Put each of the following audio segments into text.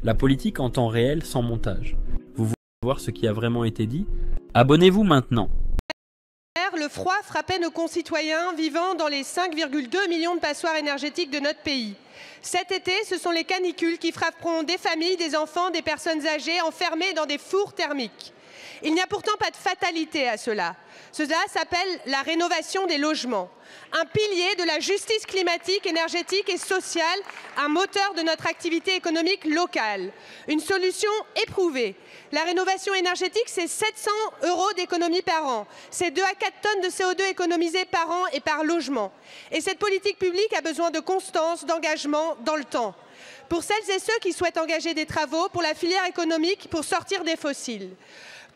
La politique en temps réel sans montage. Vous voulez voir ce qui a vraiment été dit? Abonnez-vous maintenant. Le froid frappait nos concitoyens vivant dans les 5,2 millions de passoires énergétiques de notre pays. Cet été, ce sont les canicules qui frapperont des familles, des enfants, des personnes âgées enfermées dans des fours thermiques. Il n'y a pourtant pas de fatalité à cela. Cela s'appelle la rénovation des logements. Un pilier de la justice climatique, énergétique et sociale, un moteur de notre activité économique locale. Une solution éprouvée. La rénovation énergétique, c'est 700 € d'économie par an. C'est 2 à 4 tonnes de CO2 économisées par an et par logement. Et cette politique publique a besoin de constance, d'engagement dans le temps. Pour celles et ceux qui souhaitent engager des travaux pour la filière économique pour sortir des fossiles.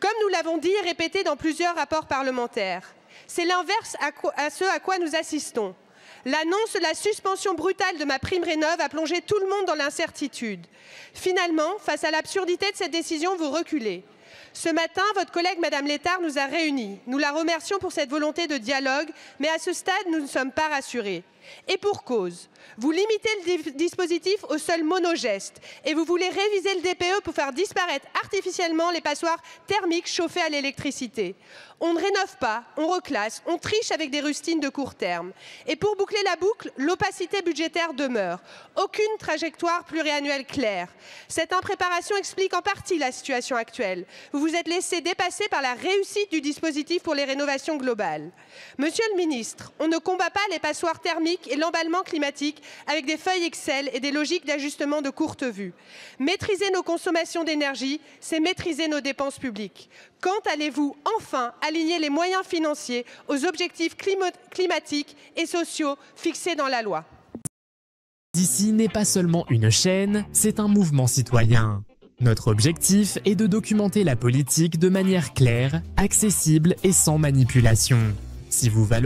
Comme nous l'avons dit et répété dans plusieurs rapports parlementaires, c'est l'inverse à ce à quoi nous assistons. L'annonce de la suspension brutale de MaPrimeRénov' a plongé tout le monde dans l'incertitude. Finalement, face à l'absurdité de cette décision, vous reculez. Ce matin, votre collègue Madame Létard nous a réunis. Nous la remercions pour cette volonté de dialogue, mais à ce stade, nous ne sommes pas rassurés. Et pour cause, vous limitez le dispositif au seul monogeste et vous voulez réviser le DPE pour faire disparaître artificiellement les passoires thermiques chauffées à l'électricité. On ne rénove pas, on reclasse, on triche avec des rustines de court terme. Et pour boucler la boucle, l'opacité budgétaire demeure. Aucune trajectoire pluriannuelle claire. Cette impréparation explique en partie la situation actuelle. Vous vous êtes laissé dépasser par la réussite du dispositif pour les rénovations globales. Monsieur le ministre, on ne combat pas les passoires thermiques et l'emballement climatique avec des feuilles Excel et des logiques d'ajustement de courte vue. Maîtriser nos consommations d'énergie, c'est maîtriser nos dépenses publiques. Quand allez-vous enfin aligner les moyens financiers aux objectifs climatiques et sociaux fixés dans la loi? D'ici n'est pas seulement une chaîne, c'est un mouvement citoyen. Notre objectif est de documenter la politique de manière claire, accessible et sans manipulation. Si vous valorisez